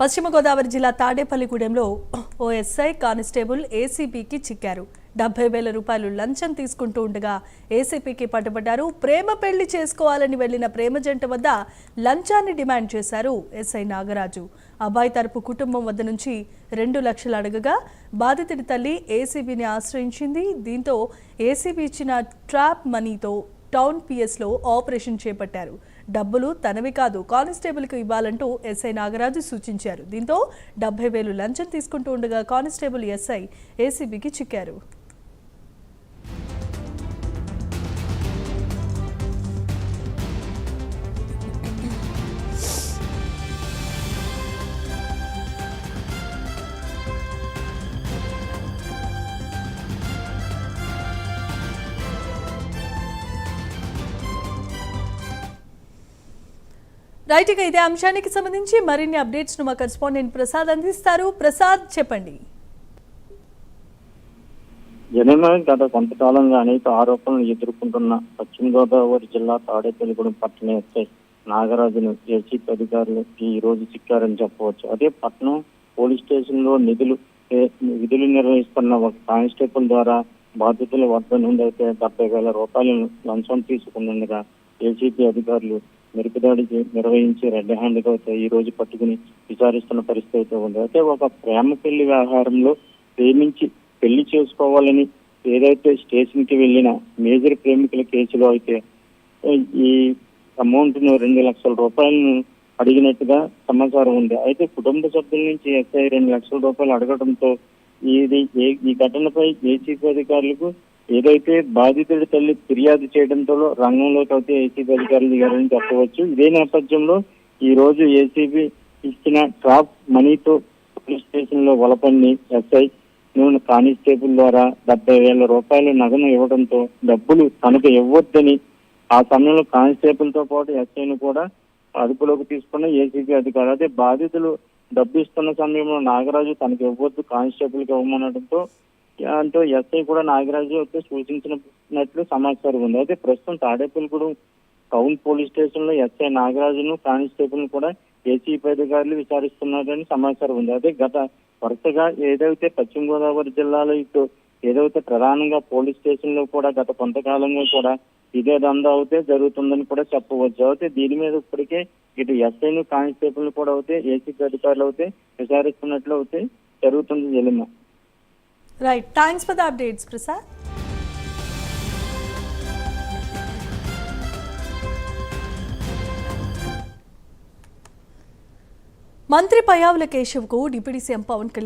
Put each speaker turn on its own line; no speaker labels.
పశ్చిమ గోదావరి జిల్లా తాడేపల్లిగూడెంలో ఓ SI constable ఏసీబీకి చిక్కారు. 70,000 రూపాయలు లంచం తీసుకుంటూ ఉండగా ఏసీపీకి పట్టుబడ్డారు. ప్రేమ పెళ్లి చేసుకోవాలని వెళ్లిన ప్రేమ జంట వద్ద లంచాన్ని డిమాండ్ చేశారు ఎస్ఐ నాగరాజు. అబ్బాయి తరపు కుటుంబం వద్ద నుంచి 2 లక్షలు అడగగా బాధితుడి తల్లి ఏసీబీని ఆశ్రయించింది. దీంతో ఏసీబీ ఇచ్చిన ట్రాప్ మనీతో టౌన్ పిఎస్లో ఆపరేషన్ చేపట్టారు. డబ్బులు తనవి కాదు, కానిస్టేబుల్కు ఇవ్వాలంటూ ఎస్ఐ నాగరాజు సూచించారు. దీంతో 70,000 లంచం తీసుకుంటూ ఉండగా కానిస్టేబుల్ ఎస్ఐ ఏసీబీకి చిక్కారు. రైట్, ఇక ఇదే అంశానికి సంబంధించి మరిన్ని అప్డేట్స్ ను మా కరెస్పాండెంట్ ప్రసాద్ అందిస్తారు. ప్రసాద్, చెప్పండి.
జనమే గత కొంతకాలంగా అనేక ఆరోపణలు ఎదుర్కొంటున్న పశ్చిమ గోదావరి జిల్లా తాడేపల్లిగూడెం పట్టణ ఎస్ఐ నాగరాజును ఏసీపీ అధికారులు ఈ రోజు చిక్కారని చెప్పవచ్చు. అదే పట్టణం పోలీస్ స్టేషన్ లో విధులు నిర్వహిస్తున్న ఒక కానిస్టేబుల్ ద్వారా బాధితుల వద్ద నుండి అయితే 70,000 రూపాయలను లంచం తీసుకున్నందుగా ఏసీపీ అధికారులు మెరుపుదాడి నిర్వహించి రెడ్ హ్యాండ్ గా ఈ రోజు పట్టుకుని విచారిస్తున్న పరిస్థితి అయితే ఉంది. అయితే ఒక ప్రేమ పెళ్లి వ్యవహారంలో ప్రేమించి పెళ్లి చేసుకోవాలని ఏదైతే స్టేషన్ కి వెళ్లిన మేజర్ ప్రేమికుల కేసులో అయితే ఈ అమౌంట్ ను 2 లక్షల రూపాయలను అడిగినట్టుగా సమాచారం ఉంది. అయితే కుటుంబ సభ్యుల నుంచి ఎస్ఐ 2 లక్షల రూపాయలు అడగడంతో ఈ ఘటనపై ఏసీపీ అధికారులకు ఏదైతే బాధితుడి తల్లి ఫిర్యాదు చేయడంతో రంగంలోకి అయితే ఏసీబీ అధికారులు దిగారని చెప్పవచ్చు. ఇదే నేపథ్యంలో ఈ రోజు ఏసీబీ ఇచ్చిన ట్రాప్ మనీతో పోలీస్ స్టేషన్ లో వలపన్ని ఎస్ఐ కానిస్టేబుల్ ద్వారా 70,000 రూపాయలు నగను ఇవ్వడంతో డబ్బులు తనకు ఇవ్వొద్దని ఆ సమయంలో కానిస్టేబుల్ తో పాటు ఎస్ఐను కూడా అదుపులోకి తీసుకున్న ఏసీబీ అధికారులు. అదే బాధితులు డబ్బు ఇస్తున్న సమయంలో నాగరాజు తనకు ఇవ్వద్దు, కానిస్టేబుల్ కి ఇవ్వమనడంతో అంటూ ఎస్ఐ కూడా నాగరాజు అయితే సూచించినట్లు సమాచారం ఉంది. అయితే ప్రస్తుతం తాడేపల్లిగూడెం టౌన్ పోలీస్ స్టేషన్ లో ఎస్ఐ నాగరాజును కానిస్టేబుల్ కూడా ఏసీపీ అధికారులు విచారిస్తున్నారని సమాచారం ఉంది. అదే గత వరుసగా ఏదైతే పశ్చిమ గోదావరి జిల్లాలో ఇటు ఏదైతే ప్రధానంగా పోలీస్ స్టేషన్ లో కూడా గత కొంతకాలంగా కూడా ఇదే దందా అయితే జరుగుతుందని కూడా చెప్పవచ్చు. అయితే దీని మీద ఇప్పటికే ఇటు ఎస్ఐను కానిస్టేబుల్ కూడా అయితే ఏసీపీ అధికారులు అయితే విచారిస్తున్నట్లు అయితే జరుగుతుంది. జలిమ.
Right. Thanks for the updates, Prasad. మంత్రి పయ్యావుల కేశవ్కు డిప్యూటీ సీఎం పవన్ కళ్యాణ్